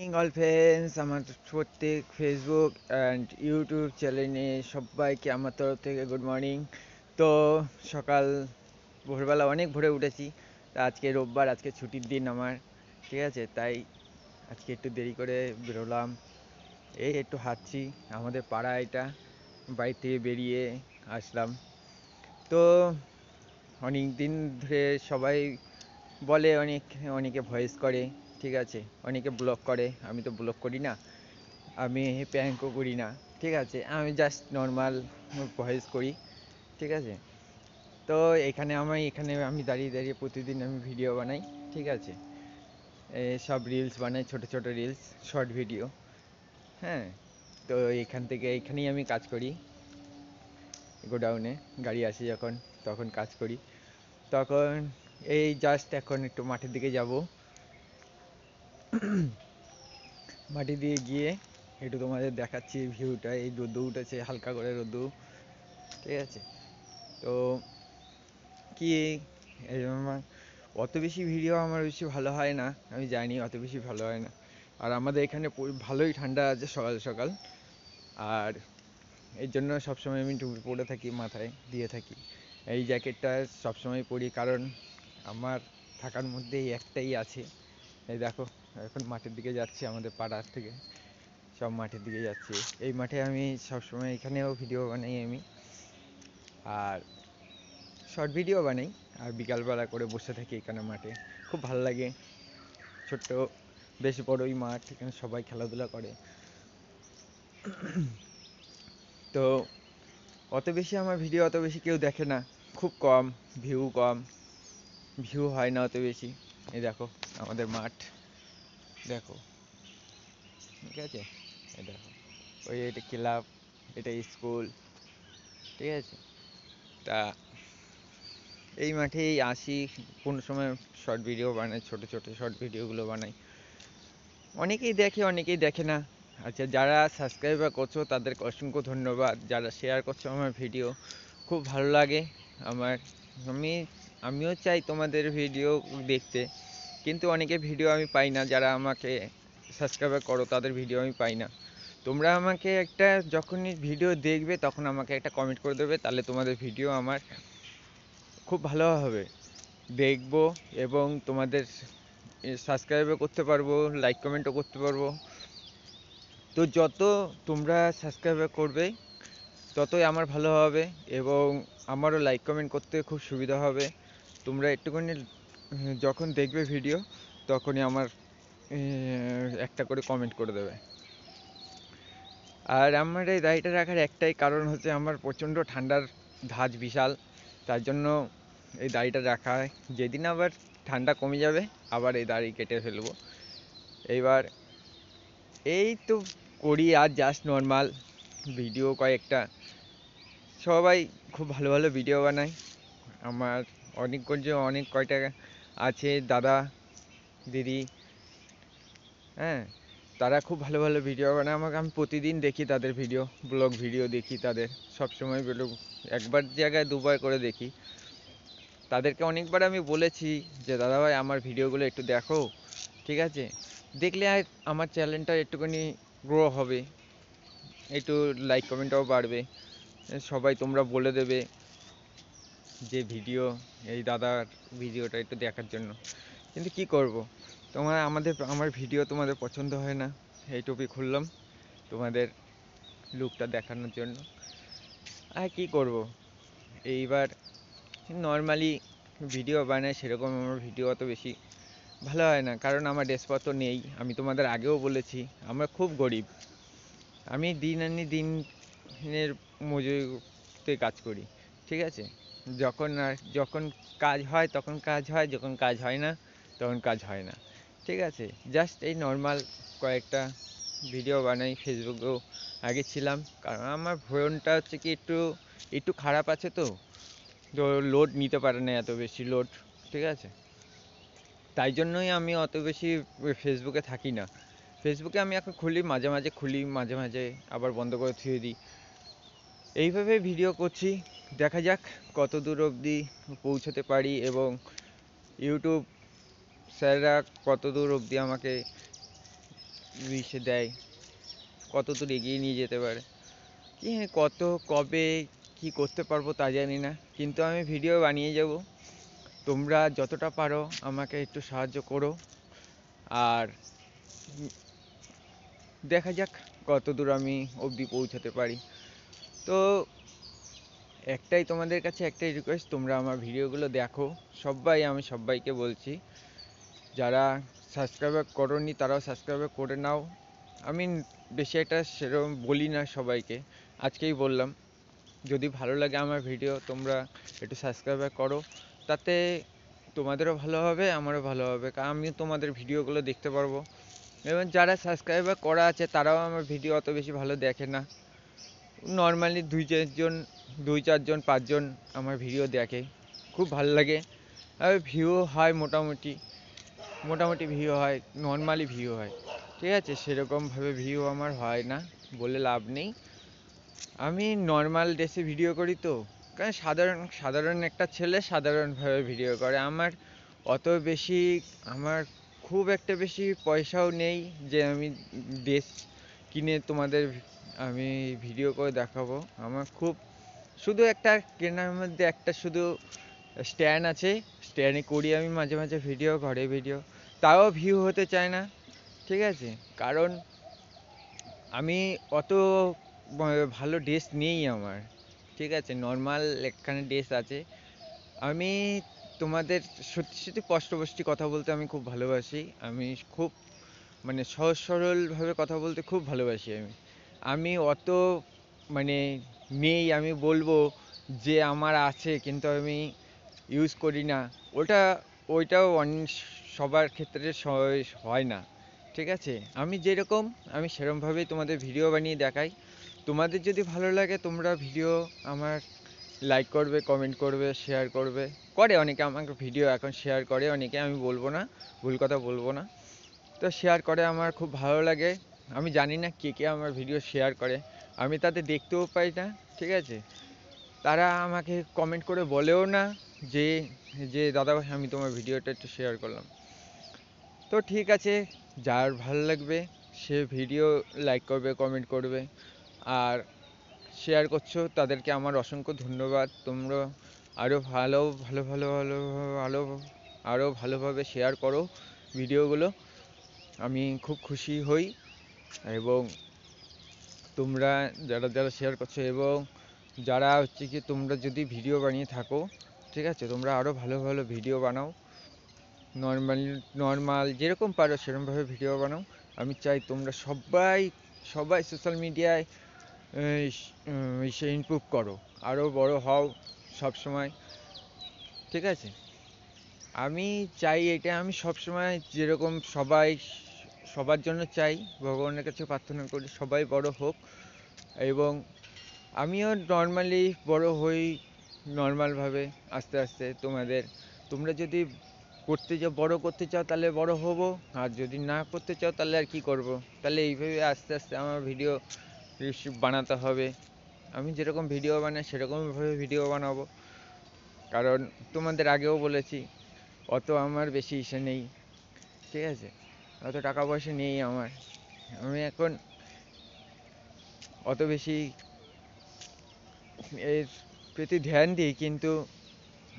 All friends, আমার প্রত্যেক Facebook and YouTube চ্যানেলে সবাইকে আমার তরফ থেকে গুড মর্নিং। তো সকাল ভোরবেলা অনেক ভোরে উঠেছি। তা আজকে রোববার, আজকে ছুটির দিন আমার, ঠিক আছে। তাই আজকে একটু দেরি করে বেরোলাম, এই একটু হাঁটছি। আমাদের পাড়া এটা, বাড়ি থেকে বেরিয়ে আসলাম। তো অনেক দিন ধরে সবাই বলে, অনেকে ভয়েস করে, ঠিক আছে, অনেকে ব্লগ করে। আমি তো ব্লগ করি না, আমি প্র্যাঙ্কও করি না, ঠিক আছে। আমি জাস্ট নর্মাল ভয়েস করি, ঠিক আছে। তো এখানে আমি দাঁড়িয়ে দাঁড়িয়ে প্রতিদিন আমি ভিডিও বানাই, ঠিক আছে। সব রিলস বানাই, ছোট ছোট রিলস, শর্ট ভিডিও। হ্যাঁ, তো এখানেই আমি কাজ করি। গোডাউনে গাড়ি আসে যখন, তখন কাজ করি। তখন এই জাস্ট এখন একটু মাঠের দিকে যাব, মাটি দিয়ে গিয়ে একটু তোমাদের দেখাচ্ছি ভিউটা। এই রোদ্দু উঠেছে, হালকা করে রোদ্দু, ঠিক আছে। তো কি আমার অত বেশি ভিডিও আমার বেশি ভালো হয় না, আমি জানি অত বেশি ভালো হয় না। আর আমাদের এখানে ভালোই ঠান্ডা আছে সকাল সকাল। আর এর জন্য সবসময় আমি টুপি পরে থাকি, মাথায় দিয়ে থাকি। এই জ্যাকেটটা সবসময় পরি, কারণ আমার থাকার মধ্যে এই একটাই আছে। এই দেখো, এখন মাঠের দিকে যাচ্ছি, আমাদের পাড়ার থেকে সব মাঠের দিকে যাচ্ছি। এই মাঠে আমি সবসময়, এখানেও ভিডিও বানাই আমি, আর শর্ট ভিডিও বানাই। আর বিকালবেলা করে বসে থাকি এখানে মাঠে, খুব ভালো লাগে। ছোট্ট, বেশ বড়ই মাঠ, এখানে সবাই খেলাধুলা করে। তো অত বেশি আমার ভিডিও অত বেশি কেউ দেখে না, খুব কম ভিউ, কম ভিউ হয় না অত বেশি। এই দেখো আমাদের মাঠ, দেখো, ঠিক আছে। এই দেখো, ওই এটা ক্লাব, এটা স্কুল, ঠিক আছে। তা এই মাঠেই আসি, কোনো সময় শর্ট ভিডিও বানাই, ছোট ছোট শর্ট ভিডিওগুলো বানাই। অনেকেই দেখে, অনেকেই দেখে না। আচ্ছা, যারা সাবস্ক্রাইবার করছো তাদেরকে অসংখ্য ধন্যবাদ, যারা শেয়ার করছো আমার ভিডিও, খুব ভালো লাগে আমার। আমি আমিও চাই তোমাদের ভিডিও দেখতে, কিন্তু অনেকের ভিডিও আমি পাই না। যারা আমাকে সাবস্ক্রাইবার করো তাদের ভিডিও আমি পাই না। তোমরা আমাকে একটা, যখনই ভিডিও দেখবে তখন আমাকে একটা কমেন্ট করে দেবে, তাহলে তোমাদের ভিডিও আমার খুব ভালো হবে, দেখবো। এবং তোমাদের সাবস্ক্রাইবও করতে পারবো, লাইক কমেন্টও করতে পারবো। তো যত তোমরা সাবস্ক্রাইব করবে ততই আমার ভালো হবে, এবং আমারও লাইক কমেন্ট করতে খুব সুবিধা হবে। তোমরা একটুখানি যখন দেখবে ভিডিও, তখনই আমার একটা করে কমেন্ট করে দেবে। আর আমার এই দাড়িটা রাখার একটাই কারণ হচ্ছে, আমার প্রচণ্ড ঠান্ডার ধাঁচ বিশাল, তার জন্য এই দাড়িটা রাখা হয়। যেদিন আবার ঠান্ডা কমে যাবে, আবার এই দাড়ি কেটে ফেলবো। এইবার এই তো করি, আর জাস্ট নর্মাল ভিডিও কয়েকটা। সবাই খুব ভালো ভালো ভিডিও বানায় আমার, অনেক কয়টা আছে দাদা, দিদি, হ্যাঁ, তারা খুব ভালো ভালো ভিডিও বানায়। আমি প্রতিদিন দেখি তাদের ভিডিও, ব্লগ ভিডিও দেখি তাদের, সবসময় ব্লগ, একবার জায়গায় দুবার করে দেখি। তাদেরকে অনেকবার আমি বলেছি যে দাদাভাই আমার ভিডিওগুলো একটু দেখো, ঠিক আছে। দেখলে আর আমার চ্যানেলটা একটুখানি গ্রো হবে, একটু লাইক কমেন্টটাও বাড়বে। সবাই তোমরা বলে দেবে যে এই দাদার ভিডিওটা একটু দেখার জন্য। কিন্তু কি করব, আমার ভিডিও তোমাদের পছন্দ হয় না। এই টুপি খুললাম তোমাদের লুকটা দেখানোর জন্য, আর কি করব। এইবার নর্মালি ভিডিও বানাই, সেরকম আমার ভিডিও অত বেশি ভালো হয় না, কারণ আমার ড্রেসপত্র নেই। আমি তোমাদের আগেও বলেছি, আমরা খুব গরিব। আমি দিন আনি দিনের মজুরিতে কাজ করি, ঠিক আছে। যখন কাজ হয় তখন কাজ হয়, যখন কাজ হয় না তখন কাজ হয় না, ঠিক আছে। জাস্ট এই নর্মাল কয়েকটা ভিডিও বানাই ফেসবুকেও। আগে ছিলাম, কারণ আমার ফোনটা হচ্ছে কি একটু একটু খারাপ আছে, তো তো লোড নিতে পারে না এত বেশি লোড, ঠিক আছে। তাই জন্যই আমি অত বেশি ফেসবুকে থাকি না। ফেসবুকে আমি এখন খুলি, মাঝে মাঝে খুলি, মাঝে মাঝে আবার বন্ধ করে থুয়ে দিই। এইভাবে ভিডিও করছি, দেখা যাক কত দূর অবধি পৌঁছতে পারি, এবং ইউটিউব স্যাররা কত দূর অবধি আমাকে ইসে দেয়, কত দূর এগিয়ে নিয়ে যেতে পারে। কি কত কবে কি করতে পারবো তা জানি না, কিন্তু আমি ভিডিও বানিয়ে যাব। তোমরা যতটা পারো আমাকে একটু সাহায্য করো, আর দেখা যাক কত দূর আমি অবধি পৌঁছাতে পারি। তো একটাই তোমাদের কাছে একটাই রিকোয়েস্ট, তোমরা আমার ভিডিওগুলো দেখো সবাই, আমি সবাইকে বলছি, যারা সাবস্ক্রাইব করোনি তারাও সাবস্ক্রাইব করে নাও। আমি বেশি একটা সেরকম বলি না সবাইকে, আজকেই বললাম যদি ভালো লাগে আমার ভিডিও তোমরা একটু সাবস্ক্রাইব করো, তাতে তোমাদেরও ভালো হবে আমারও ভালো হবে, কারণ আমিও তোমাদের ভিডিওগুলো দেখতে পারবো। এবং যারা সাবস্ক্রাইবার করা আছে তারাও আমার ভিডিও অত বেশি ভালো দেখে না, নর্মালি দুই চারজন পাঁচজন আমার ভিডিও দেখে, খুব ভালো লাগে। আর ভিউ হয় মোটামুটি, ভিউ হয়, নর্মালি ভিউ হয়, ঠিক আছে, সেরকমভাবে ভিউ আমার হয় না বলে লাভ নেই। আমি নর্মাল ড্রেসে ভিডিও করি, তো কারণ সাধারণ একটা ছেলে সাধারণভাবে ভিডিও করে। অত বেশি আমার খুব একটা বেশি পয়সাও নেই যে আমি ড্রেস কিনে তোমাদের আমি ভিডিও করে দেখাবো। আমার খুব শুধু একটা কেনার মধ্যে একটা শুধু স্ট্যান্ড আছে, স্ট্যান্ডে করি আমি মাঝে মাঝে ভিডিও, ঘরে ভিডিও, তাও ভিউ হতে চায় না, ঠিক আছে, কারণ আমি অত ভালো ড্রেস নেই আমার, ঠিক আছে, নর্মাল একখানে ড্রেস আছে। আমি তোমাদের সত্যি সত্যি স্পষ্ট কথা বলতে আমি খুব ভালোবাসি, আমি খুব মানে সহজ সরলভাবে কথা বলতে খুব ভালোবাসি। আমি অত মানে নেই আমি বলবো যে আমার আছে কিন্তু আমি ইউজ করি না, ওটা ওইটাও সবার ক্ষেত্রে হয় না, ঠিক আছে। আমি যেরকম আমি সেরকমভাবেই তোমাদের ভিডিও বানিয়ে দেখাই। তোমাদের যদি ভালো লাগে তোমরা ভিডিও আমার লাইক করবে, কমেন্ট করবে, শেয়ার করবে, করে অনেকে আমাকে ভিডিও এখন শেয়ার করে অনেকে, আমি বলবো না, ভুল কথা বলবো না, তো শেয়ার করে আমার খুব ভালো লাগে। আমি জানি না কে কে আমার ভিডিও শেয়ার করে, আমি তাদের দেখতেও পাই না, ঠিক আছে, তারা আমাকে কমেন্ট করে বলেও না যে যে দাদাভাই আমি তোমার ভিডিওটা একটু শেয়ার করলাম। তো ঠিক আছে, যার ভালো লাগবে সে ভিডিও লাইক করবে, কমেন্ট করবে, আর শেয়ার করছো তাদেরকে আমার অসংখ্য ধন্যবাদ। তোমরা আরও ভালো আরও ভালোভাবে শেয়ার করো ভিডিওগুলো, আমি খুব খুশি হই। এবং তোমরা যারা যারা শেয়ার করছো, এবং যারা হচ্ছে কি তোমরা যদি ভিডিও বানিয়ে থাকো, ঠিক আছে, তোমরা আরও ভালো ভালো ভিডিও বানাও, নর্মাল যেরকম পারো সেরকমভাবে ভিডিও বানাও। আমি চাই তোমরা সবাই সোশ্যাল মিডিয়ায় সে ইমপ্রুভ করো, আরও বড় হও সব সময়, ঠিক আছে। আমি চাই এটা, আমি সব সময় যেরকম সবার জন্য চাই, ভগবানের কাছে প্রার্থনা করি সবাই বড় হোক, এবং আমিও নর্মালি বড় হই, নর্মালভাবে আস্তে আস্তে। তোমরা যদি বড় করতে চাও তাহলে বড় হবো, আর যদি না করতে চাও তাহলে আর কি করব, তাহলে এইভাবে আস্তে আস্তে আমার ভিডিও বানাতে হবে। আমি যেরকম ভিডিও বানাই সেরকমভাবে ভিডিও বানাবো, কারণ তোমাদের আগেও বলেছি অত আমার বেশি ইসে নেই, ঠিক আছে, অত টাকা পয়সা নেই আমার, আমি এখন অত বেশি এর প্রতি ধ্যান দিই, কিন্তু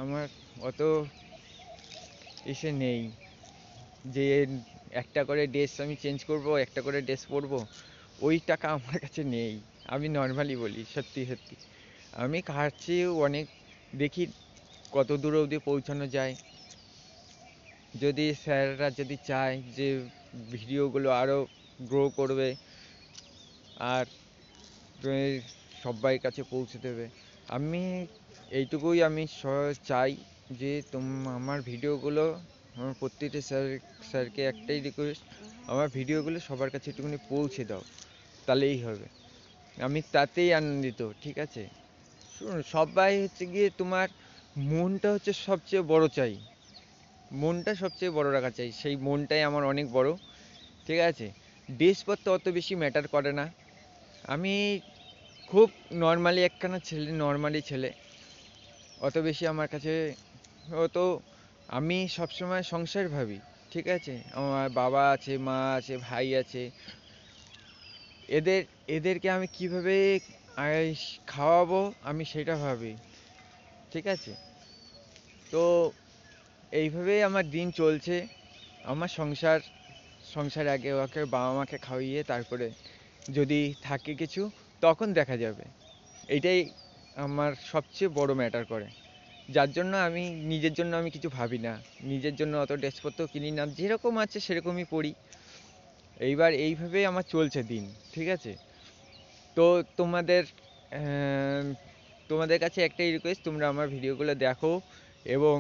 আমার অত ইসে নেই যে একটা করে ড্রেস আমি চেঞ্জ করব, একটা করে ড্রেস পরবো, ওই টাকা আমার কাছে নেই। আমি নর্মালি বলি, সত্যি সত্যি আমি খাচ্ছি অনেক, দেখি কত দূর অবধি পৌঁছানো যায়। যদি স্যাররা যদি চায় যে ভিডিওগুলো আরও গ্রো করবে আর সবাই কাছে পৌঁছে দেবে, আমি এইটুকুই আমি চাই যে আমার ভিডিওগুলো, আমার প্রত্যেকটা স্যারকে একটাই রিকোয়েস্ট, আমার ভিডিওগুলো সবার কাছে একটুখানি পৌঁছে দাও, তাহলেই হবে, আমি তাতেই আনন্দিত, ঠিক আছে। সবাই হচ্ছে গিয়ে তোমার মনটা হচ্ছে সবচেয়ে বড় চাই, মনটা সবচেয়ে বড় রাখা চাই, সেই মনটাই আমার অনেক বড়, ঠিক আছে। ড্রেসপত্র অত বেশি ম্যাটার করে না, আমি খুব নর্মালি একখানা ছেলে, নর্মালি ছেলে, অত বেশি আমার কাছে অত, আমি সবসময় সংসার ভাবি, ঠিক আছে? আমার বাবা আছে, মা আছে, ভাই আছে। এদের এদেরকে আমি কিভাবে খাওয়াবো আমি সেটা ভাবি। ঠিক আছে? তো এইভাবেই আমার দিন চলছে। আমার সংসার আগে ওকে বাবা মাকে খাওয়িয়ে তারপরে যদি থাকে কিছু তখন দেখা যাবে। এইটাই আমার সবচেয়ে বড় ম্যাটার করে। যার জন্য আমি নিজের জন্য আমি কিছু ভাবি না। নিজের জন্য অত ড্রেসপত্র কিনি না। যেরকম আছে সেরকমই পড়ি। এইবার এইভাবেই আমার চলছে দিন। ঠিক আছে? তো তোমাদের আহ, তোমাদের কাছে একটাই রিকোয়েস্ট, তোমরা আমার ভিডিওগুলো দেখো এবং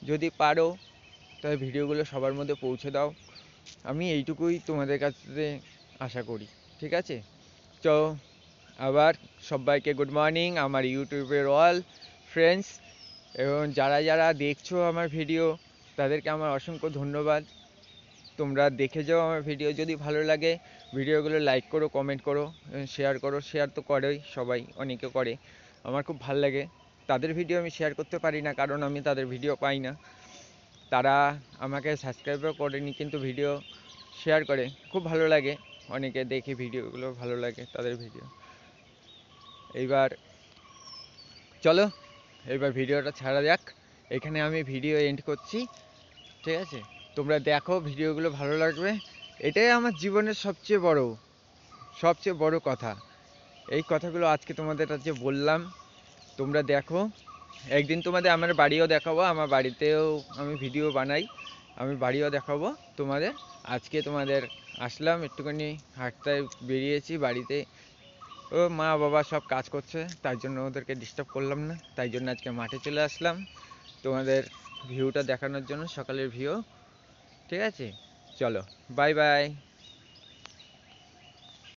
যদি পারো তাহলে ভিডিওগুলো সবার মধ্যে পৌঁছে দাও। আমি এইটুকুই তোমাদের কাছে আশা করি। ঠিক আছে? তো আবার সবাইকে গুড মর্নিং আমার ইউটিউবের অল ফ্রেন্ডস, এবং যারা যারা দেখছো আমার ভিডিও তাদেরকে আমার অসংখ্য ধন্যবাদ। তোমরা দেখে যাও আমার ভিডিও, যদি ভালো লাগে ভিডিওগুলো লাইক করো, কমেন্ট করো, শেয়ার করো। শেয়ার তো করেই সবাই, অনেকে করে, আমার খুব ভালো লাগে। তাদের ভিডিও আমি শেয়ার করতে পারি না কারণ আমি তাদের ভিডিও পাই না। তারা আমাকে সাবস্ক্রাইবও করেনি কিন্তু ভিডিও শেয়ার করে, খুব ভালো লাগে। অনেকে দেখে ভিডিওগুলো ভালো লাগে তাদের ভিডিও। এইবার চলো, এবার ভিডিওটা ছাড়া যাক। এখানে আমি ভিডিও এন্ড করছি। ঠিক আছে? তোমরা দেখো ভিডিওগুলো, ভালো লাগবে। এটাই আমার জীবনের সবচেয়ে বড় কথা। এই কথাগুলো আজকে তোমাদের কাছে বললাম। তোমরা দেখো, একদিন তোমাদের আমার বাড়িও দেখাবো। আমার বাড়িতেও আমি ভিডিও বানাই, আমি বাড়িও দেখাবো তোমাদের। আজকে তোমাদের আসলাম, একটুখানি হাঁটতে বেরিয়েছি বাড়িতে। ও মা বাবা সব কাজ করছে, তাই জন্য ওদেরকে ডিস্টার্ব করলাম না, তাই জন্য আজকে মাঠে চলে আসলাম তোমাদের ভিউটা দেখানোর জন্য, সকালের ভিউ। ঠিক আছে? চলো, বাই বাই।